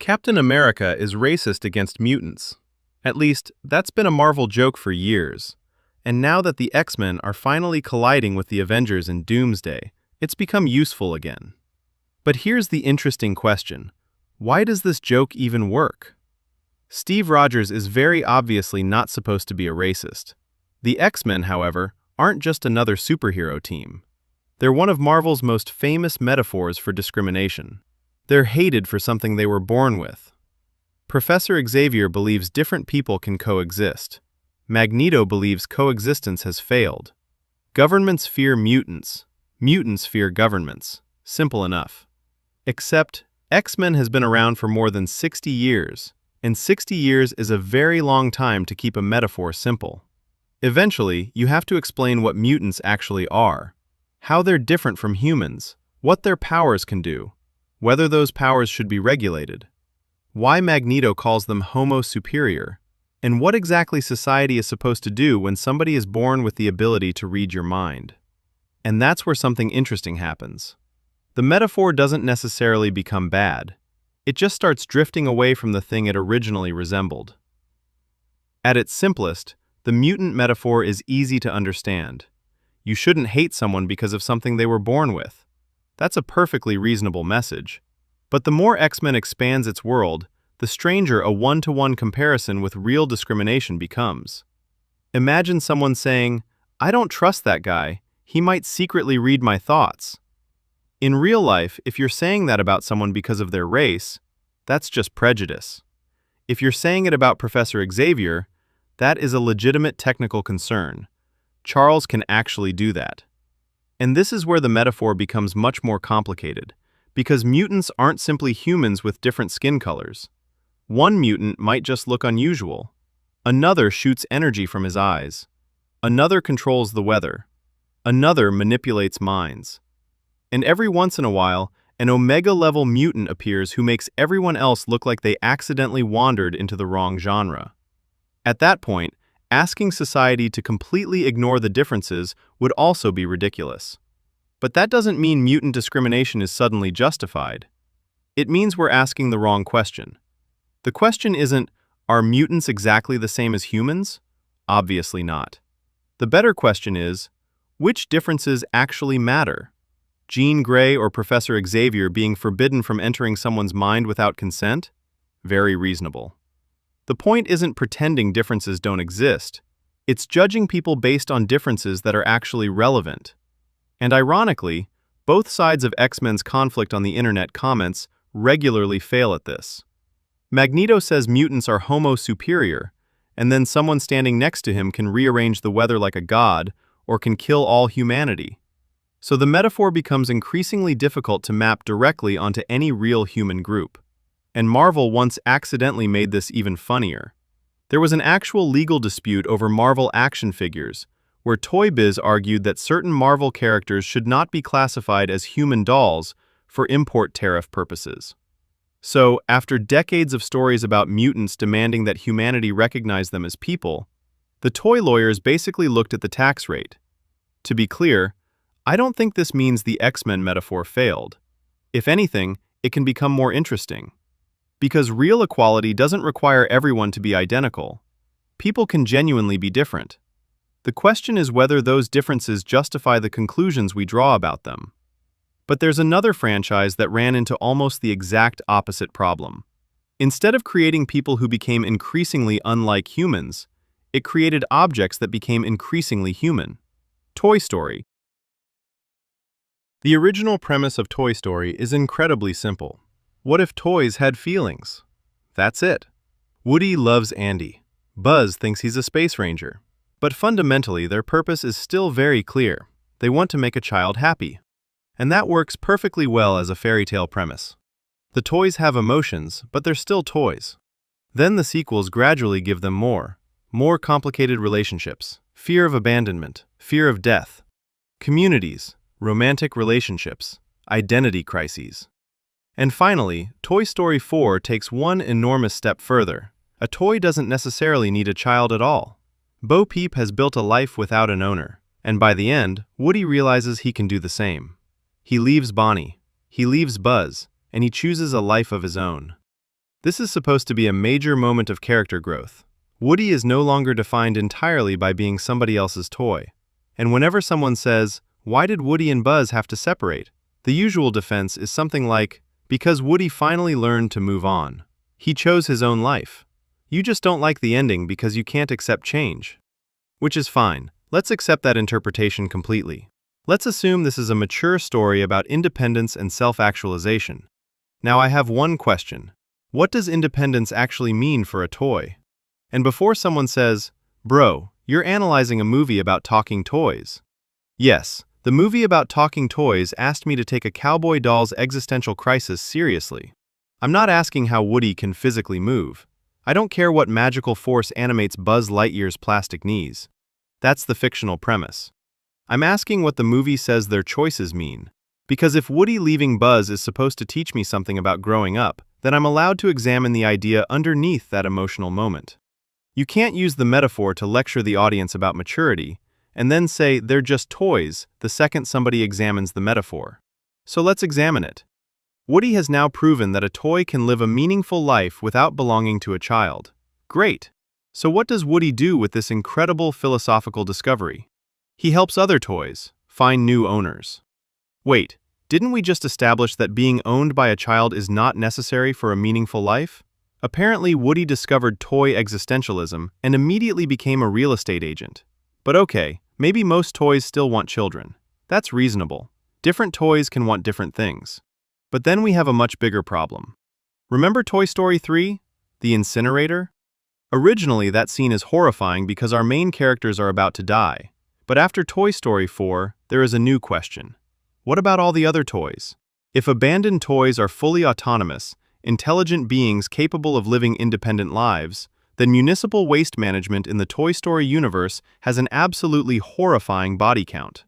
Captain America is racist against mutants. At least, that's been a Marvel joke for years. And now that the X-Men are finally colliding with the Avengers in Doomsday, it's become useful again. But here's the interesting question. Why does this joke even work? Steve Rogers is very obviously not supposed to be a racist. The X-Men, however, aren't just another superhero team. They're one of Marvel's most famous metaphors for discrimination. They're hated for something they were born with. Professor Xavier believes different people can coexist. Magneto believes coexistence has failed. Governments fear mutants. Mutants fear governments. Simple enough. Except, X-Men has been around for more than 60 years, and 60 years is a very long time to keep a metaphor simple. Eventually, you have to explain what mutants actually are, how they're different from humans, what their powers can do, whether those powers should be regulated, why Magneto calls them Homo superior, and what exactly society is supposed to do when somebody is born with the ability to read your mind. And that's where something interesting happens. The metaphor doesn't necessarily become bad. It just starts drifting away from the thing it originally resembled. At its simplest, the mutant metaphor is easy to understand. You shouldn't hate someone because of something they were born with. That's a perfectly reasonable message. But the more X-Men expands its world, the stranger a one-to-one comparison with real discrimination becomes. Imagine someone saying, "I don't trust that guy. He might secretly read my thoughts." In real life, if you're saying that about someone because of their race, that's just prejudice. If you're saying it about Professor Xavier, that is a legitimate technical concern. Charles can actually do that. And this is where the metaphor becomes much more complicated, because mutants aren't simply humans with different skin colors. One mutant might just look unusual. Another shoots energy from his eyes. Another controls the weather. Another manipulates minds. And every once in a while, an Omega-level mutant appears who makes everyone else look like they accidentally wandered into the wrong genre. At that point, asking society to completely ignore the differences would also be ridiculous. But that doesn't mean mutant discrimination is suddenly justified. It means we're asking the wrong question. The question isn't, are mutants exactly the same as humans? Obviously not. The better question is, which differences actually matter? Jean Grey or Professor Xavier being forbidden from entering someone's mind without consent? Very reasonable. The point isn't pretending differences don't exist. It's judging people based on differences that are actually relevant. And ironically, both sides of X-Men's conflict on the internet comments regularly fail at this. Magneto says mutants are Homo superior, and then someone standing next to him can rearrange the weather like a god or can kill all humanity. So the metaphor becomes increasingly difficult to map directly onto any real human group. And Marvel once accidentally made this even funnier. There was an actual legal dispute over Marvel action figures, where Toy Biz argued that certain Marvel characters should not be classified as human dolls for import tariff purposes. So, after decades of stories about mutants demanding that humanity recognize them as people, the toy lawyers basically looked at the tax rate. To be clear, I don't think this means the X-Men metaphor failed. If anything, it can become more interesting. Because real equality doesn't require everyone to be identical. People can genuinely be different. The question is whether those differences justify the conclusions we draw about them. But there's another franchise that ran into almost the exact opposite problem. Instead of creating people who became increasingly unlike humans, it created objects that became increasingly human. Toy Story. The original premise of Toy Story is incredibly simple. What if toys had feelings? That's it. Woody loves Andy. Buzz thinks he's a space ranger. But fundamentally, their purpose is still very clear. They want to make a child happy. And that works perfectly well as a fairy tale premise. The toys have emotions, but they're still toys. Then the sequels gradually give them more complicated relationships, fear of abandonment, fear of death, communities, romantic relationships, identity crises. And finally, Toy Story 4 takes one enormous step further. A toy doesn't necessarily need a child at all. Bo Peep has built a life without an owner, and by the end, Woody realizes he can do the same. He leaves Bonnie, he leaves Buzz, and he chooses a life of his own. This is supposed to be a major moment of character growth. Woody is no longer defined entirely by being somebody else's toy. And whenever someone says, "Why did Woody and Buzz have to separate?" the usual defense is something like, "Because Woody finally learned to move on. He chose his own life. You just don't like the ending because you can't accept change." Which is fine. Let's accept that interpretation completely. Let's assume this is a mature story about independence and self-actualization. Now I have one question. What does independence actually mean for a toy? And before someone says, "Bro, you're analyzing a movie about talking toys." Yes, the movie about talking toys asked me to take a cowboy doll's existential crisis seriously. I'm not asking how Woody can physically move. I don't care what magical force animates Buzz Lightyear's plastic knees. That's the fictional premise. I'm asking what the movie says their choices mean. Because if Woody leaving Buzz is supposed to teach me something about growing up, then I'm allowed to examine the idea underneath that emotional moment. You can't use the metaphor to lecture the audience about maturity, and then say they're just toys the second somebody examines the metaphor. So let's examine it. Woody has now proven that a toy can live a meaningful life without belonging to a child. Great! So what does Woody do with this incredible philosophical discovery? He helps other toys find new owners. Wait, didn't we just establish that being owned by a child is not necessary for a meaningful life? Apparently, Woody discovered toy existentialism and immediately became a real estate agent. But okay, maybe most toys still want children. That's reasonable. Different toys can want different things. But then we have a much bigger problem. Remember Toy Story 3? The incinerator? Originally, that scene is horrifying because our main characters are about to die. But after Toy Story 4, there is a new question. What about all the other toys? If abandoned toys are fully autonomous, intelligent beings capable of living independent lives, then municipal waste management in the Toy Story universe has an absolutely horrifying body count.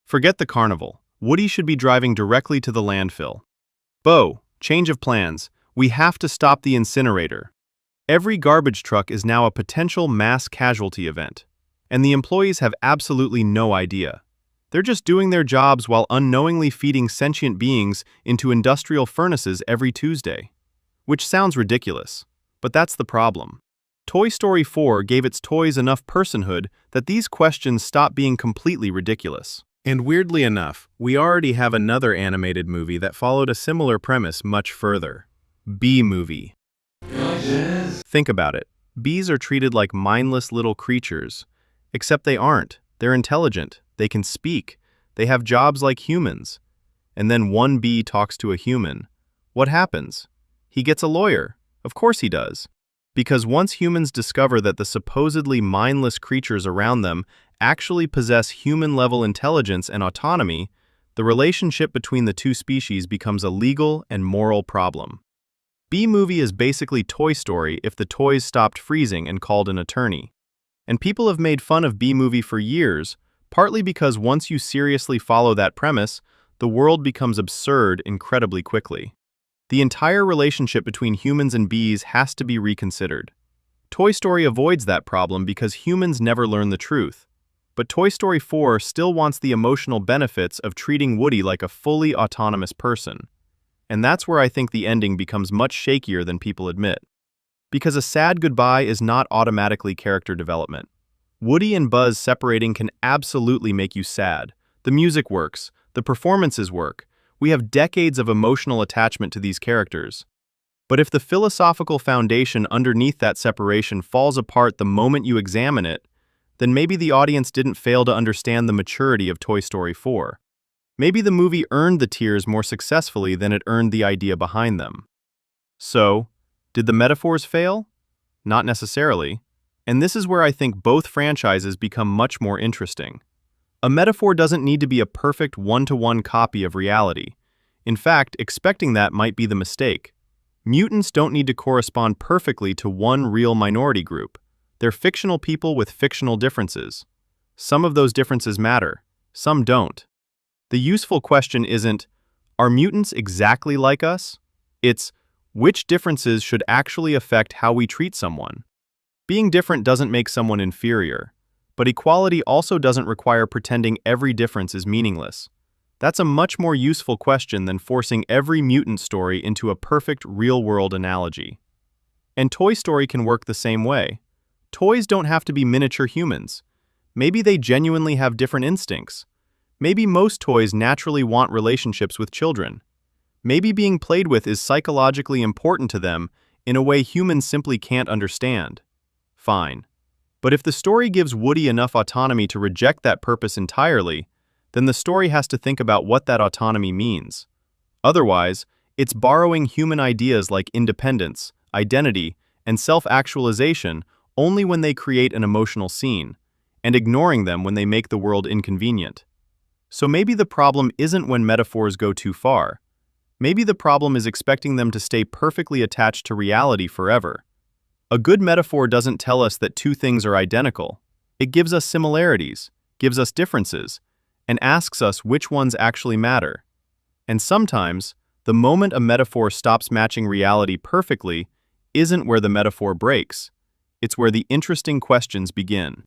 Forget the carnival. Woody should be driving directly to the landfill. Bo, change of plans. We have to stop the incinerator. Every garbage truck is now a potential mass casualty event. And the employees have absolutely no idea. They're just doing their jobs while unknowingly feeding sentient beings into industrial furnaces every Tuesday. Which sounds ridiculous, but that's the problem. Toy Story 4 gave its toys enough personhood that these questions stop being completely ridiculous. And weirdly enough, we already have another animated movie that followed a similar premise much further. Bee Movie. Think about it. Bees are treated like mindless little creatures. Except they aren't. They're intelligent. They can speak. They have jobs like humans. And then one bee talks to a human. What happens? He gets a lawyer. Of course he does. Because once humans discover that the supposedly mindless creatures around them actually possess human-level intelligence and autonomy, the relationship between the two species becomes a legal and moral problem. Bee Movie is basically Toy Story if the toys stopped freezing and called an attorney. And people have made fun of Bee Movie for years, partly because once you seriously follow that premise, the world becomes absurd incredibly quickly. The entire relationship between humans and bees has to be reconsidered. Toy Story avoids that problem because humans never learn the truth. But Toy Story 4 still wants the emotional benefits of treating Woody like a fully autonomous person. And that's where I think the ending becomes much shakier than people admit. Because a sad goodbye is not automatically character development. Woody and Buzz separating can absolutely make you sad. The music works, the performances work. We have decades of emotional attachment to these characters. But if the philosophical foundation underneath that separation falls apart the moment you examine it, then maybe the audience didn't fail to understand the maturity of Toy Story 4. Maybe the movie earned the tears more successfully than it earned the idea behind them. So, did the metaphors fail? Not necessarily. And this is where I think both franchises become much more interesting. A metaphor doesn't need to be a perfect one-to-one copy of reality. In fact, expecting that might be the mistake. Mutants don't need to correspond perfectly to one real minority group. They're fictional people with fictional differences. Some of those differences matter, some don't. The useful question isn't, are mutants exactly like us? It's, which differences should actually affect how we treat someone? Being different doesn't make someone inferior, but equality also doesn't require pretending every difference is meaningless. That's a much more useful question than forcing every mutant story into a perfect real-world analogy. And Toy Story can work the same way. Toys don't have to be miniature humans. Maybe they genuinely have different instincts. Maybe most toys naturally want relationships with children. Maybe being played with is psychologically important to them in a way humans simply can't understand. Fine. But if the story gives Woody enough autonomy to reject that purpose entirely, then the story has to think about what that autonomy means. Otherwise, it's borrowing human ideas like independence, identity, and self-actualization only when they create an emotional scene, and ignoring them when they make the world inconvenient. So maybe the problem isn't when metaphors go too far. Maybe the problem is expecting them to stay perfectly attached to reality forever. A good metaphor doesn't tell us that two things are identical. It gives us similarities, gives us differences, and asks us which ones actually matter. And sometimes, the moment a metaphor stops matching reality perfectly isn't where the metaphor breaks. It's where the interesting questions begin.